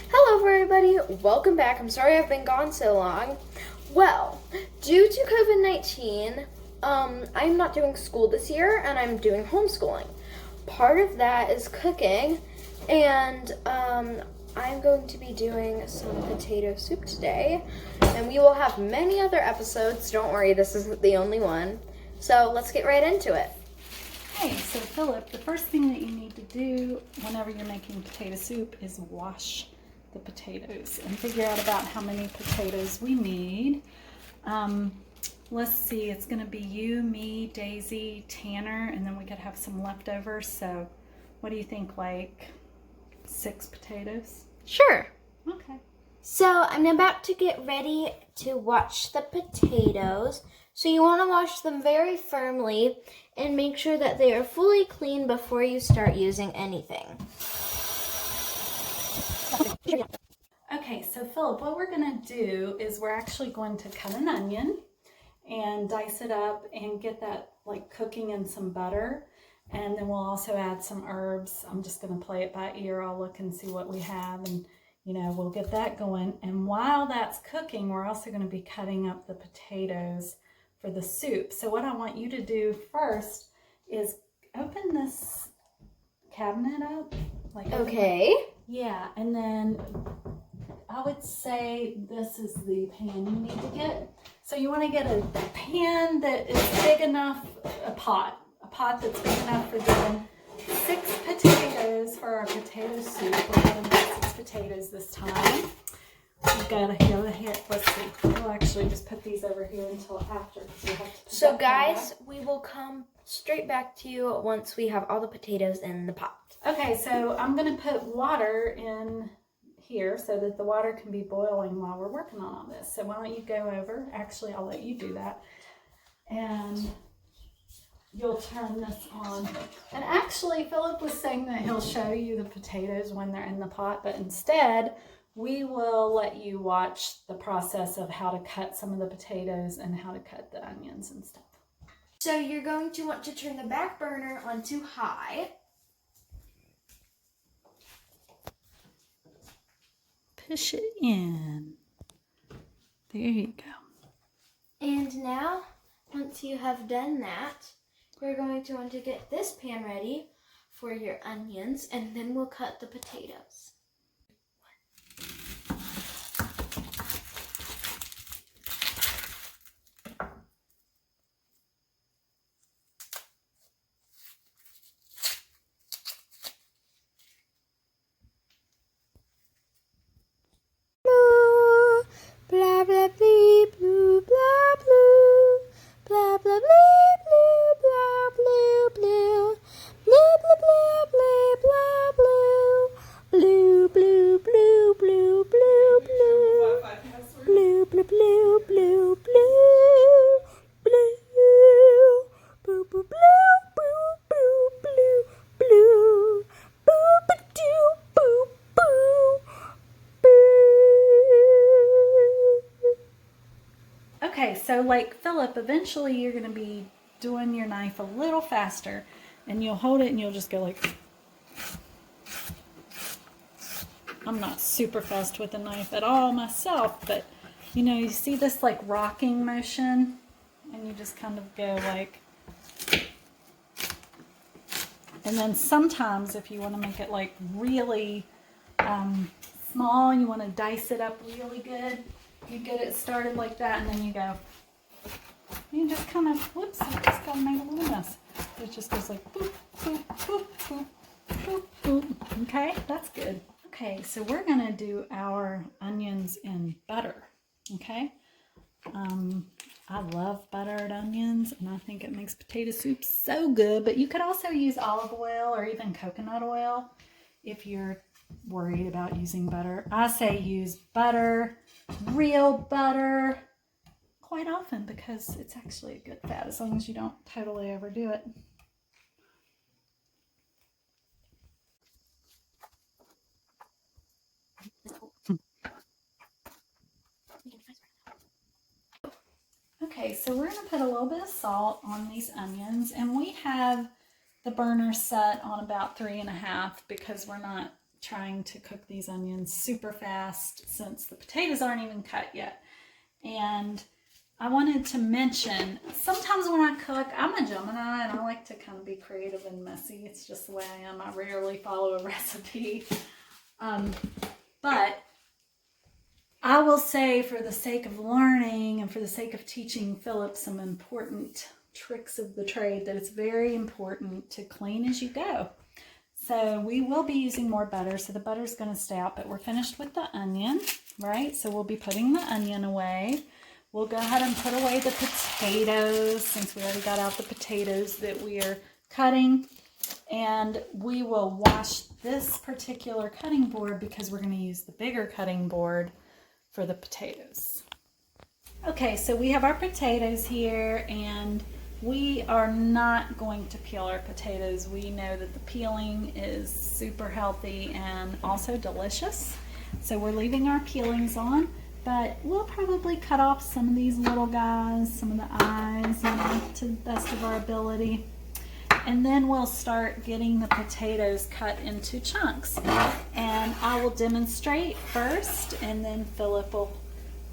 Hello everybody, welcome back. I'm sorry I've been gone so long. Well, due to COVID-19, I'm not doing school this year and I'm doing homeschooling. Part of that is cooking and I'm going to be doing some potato soup today and we will have many other episodes. Don't worry, this isn't the only one. So let's get right into it. Okay, so Philip, the first thing that you need to do whenever you're making potato soup is wash the potatoes and figure out about how many potatoes we need. Let's see, it's going to be you, me, Daisy, Tanner, and then we could have some leftovers. So what do you think, like 6 potatoes? Sure. Okay. So I'm about to get ready to wash the potatoes. So you want to wash them very firmly and make sure that they are fully clean before you start using anything. Okay, so Philip, what we're going to do is we're actually going to cut an onion and dice it up and get that like cooking in some butter. And then we'll also add some herbs. I'm just going to play it by ear. I'll look and see what we have and we'll get that going. And while that's cooking, we're also going to be cutting up the potatoes for the soup. So what I want you to do first is open this cabinet up. Okay. Yeah, and then I would say this is the pan you need to get. So you want to get a pan that is big enough, a pot that's big enough for doing 6 potatoes for our potato soup. We're going to make 6 potatoes this time. We've got to go ahead. Let's see. We'll actually just put these over here until after. So guys, we will come straight back to you once we have all the potatoes in the pot. Okay, so I'm going to put water in here so that the water can be boiling while we're working on all this. So why don't you go over? Actually, I'll let you do that. And you'll turn this on. And actually, Philip was saying that he'll show you the potatoes when they're in the pot, but instead, we will let you watch the process of how to cut some of the potatoes and how to cut the onions and stuff. So you're going to want to turn the back burner onto high. Push it in. There you go. And now, once you have done that, you're going to want to get this pan ready for your onions, and then we'll cut the potatoes. Blah blah blee blue blah blue blah blah blee blue blah blue blue blue blah blah blee blah blue blue blue blue blue blue blue blue blue blue blue blue blue blue blue blue blue blue boo ba doo boo boo. Okay, so like Philip, eventually you're going to be doing your knife a little faster and you'll hold it and you'll just go like, I'm not super fast with a knife at all myself, but you see this like rocking motion and you just kind of go like, and then sometimes if you want to make it like really small, you want to dice it up really good. You get it started like that, and then you go. You just kind of, whoops! I just got to make a little mess. It just goes like boop, boop, boop, boop, boop, boop. Okay, that's good. Okay, so we're gonna do our onions in butter. Okay, I love buttered onions, and I think it makes potato soup so good. But you could also use olive oil or even coconut oil if you're worried about using butter. I say use butter, real butter, quite often because it's actually a good fat as long as you don't totally overdo it. Okay, so we're going to put a little bit of salt on these onions, and we have the burner set on about 3.5 because we're not trying to cook these onions super fast since the potatoes aren't even cut yet. And I wanted to mention, sometimes when I cook, I'm a Gemini and I like to kind of be creative and messy. It's just the way I am. I rarely follow a recipe. But I will say, for the sake of learning and for the sake of teaching Philip some important tricks of the trade, that it's very important to clean as you go. So we will be using more butter, so the butter's going to stay out, but we're finished with the onion, right? So we'll be putting the onion away. We'll go ahead and put away the potatoes, since we already got out the potatoes that we are cutting. And we will wash this particular cutting board because we're going to use the bigger cutting board for the potatoes. Okay, so we have our potatoes here, and we are not going to peel our potatoes. We know that the peeling is super healthy and also delicious. So we're leaving our peelings on, but we'll probably cut off some of these little guys, some of the eyes, you know, to the best of our ability. And then we'll start getting the potatoes cut into chunks. And I will demonstrate first, and then Philip will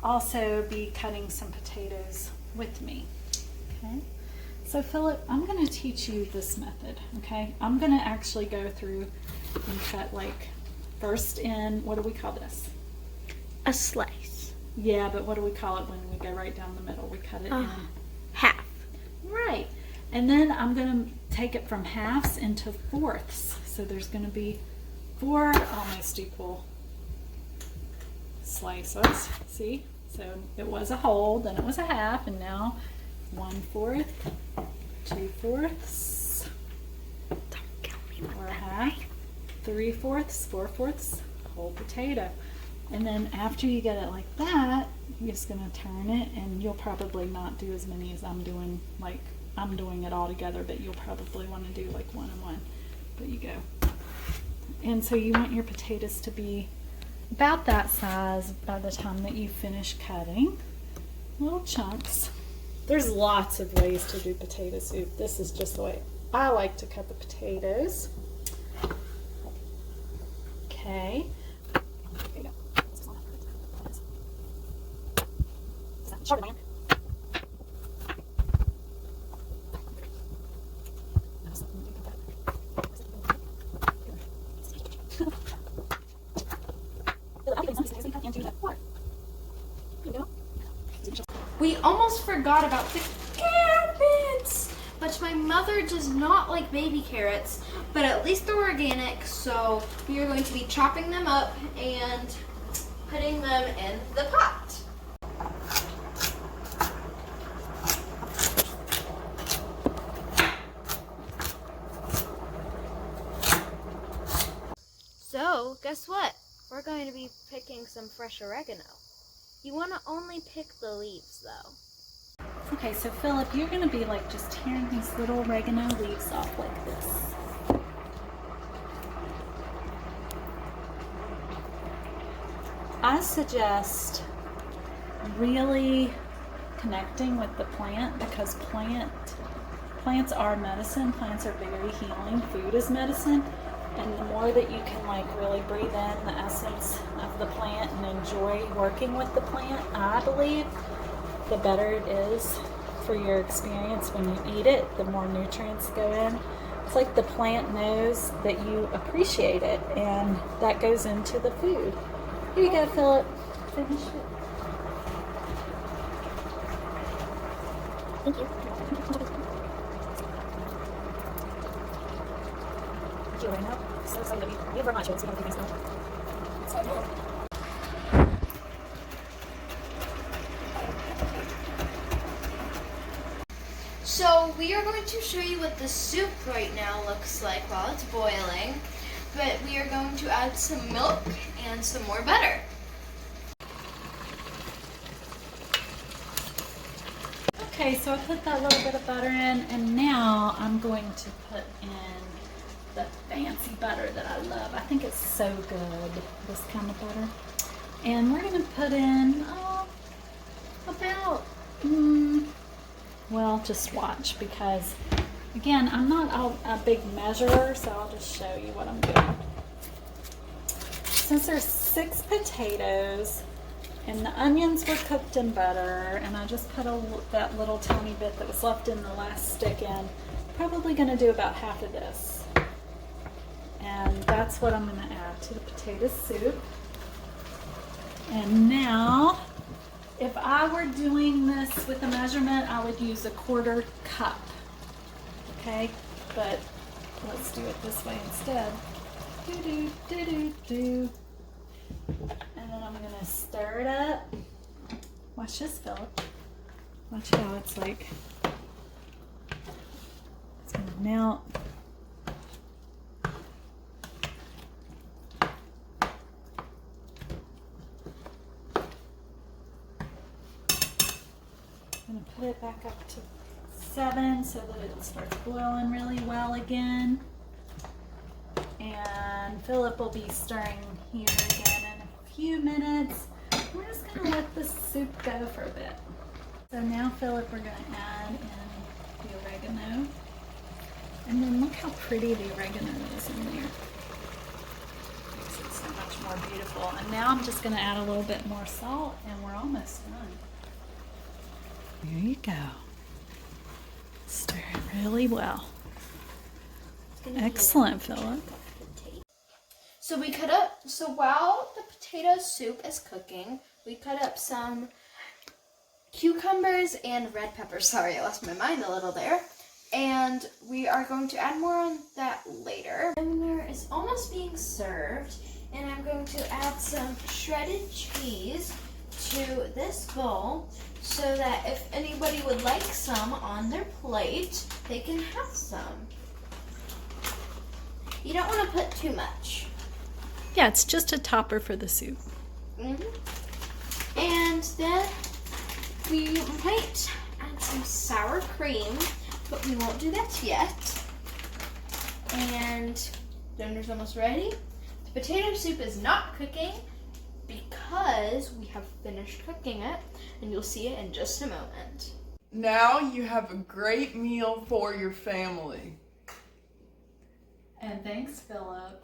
also be cutting some potatoes with me. Okay. So Philip, I'm going to teach you this method, okay? I'm going to actually go through and cut, like, first in, what do we call this? A slice. Yeah, but what do we call it when we go right down the middle? We cut it in half. Right. And then I'm going to take it from halves into fourths. So there's going to be 4 almost equal slices. See? So it was a whole, then it was a half, and now 1/4, 2/4, Don't kill me with or a that. half, 3/4, 4/4 whole potato. And then after you get it like that, you're just going to turn it, and you'll probably not do as many as I'm doing, like I'm doing it all together, but you'll probably want to do like 1 and 1. But you go. And so you want your potatoes to be about that size by the time that you finish cutting. Little chunks. There's lots of ways to do potato soup. This is just the way I like to cut the potatoes. Okay. There you go. Sharpen iron. We almost forgot about the carrots, but my mother does not like baby carrots, but at least they're organic, so we are going to be chopping them up and putting them in the pot. So, guess what? We're going to be picking some fresh oregano. You want to only pick the leaves, though. Okay, so Philip, you're going to be like just tearing these little oregano leaves off like this. I suggest really connecting with the plant, because plants are medicine. Plants are very healing. Food is medicine. And the more that you can like really breathe in the essence of the plant and enjoy working with the plant, I believe, the better it is for your experience when you eat it, the more nutrients go in. It's like the plant knows that you appreciate it, and that goes into the food. Here you go, Philip. Finish it. Thank you. Thank you, Rainbow. So excited that we have our nachos. We have things now. So we are going to show you what the soup right now looks like while it's boiling, but we are going to add some milk and some more butter. Okay, so I put that little bit of butter in, and now I'm going to put in the fancy butter that I love. I think it's so good, this kind of butter. And we're going to put in about, well, just watch, because again, I'm not a big measurer, so I'll just show you what I'm doing. since there's 6 potatoes and the onions were cooked in butter, and I just put that little tiny bit that was left in the last stick in, probably gonna do about half of this. And that's what I'm gonna add to the potato soup. And now, if I were doing this with a measurement, I would use a 1/4 cup. Okay, but let's do it this way instead. Do. And then I'm gonna stir it up. Watch this, Philip. Watch how it's like, it's gonna melt. I'm gonna put it back up to 7 so that it starts boiling really well again. And Philip will be stirring here again in a few minutes. We're just gonna let the soup go for a bit. So now, Philip, we're gonna add in the oregano. And then look how pretty the oregano is in there. Makes it so much more beautiful. And now I'm just gonna add a little bit more salt, and we're almost done. There you go. Stir it really well. Excellent, Philip. So while the potato soup is cooking, we cut up some cucumbers and red peppers. Sorry, I lost my mind a little there. And we are going to add more on that later. Dinner is almost being served, and I'm going to add some shredded cheese to this bowl so that if anybody would like some on their plate, they can have some. You don't want to put too much. Yeah, it's just a topper for the soup. And then we might add some sour cream, but we won't do that yet. And dinner's almost ready. The potato soup is not cooking because we have finished cooking it, and you'll see it in just a moment. Now you have a great meal for your family. And thanks, Philip.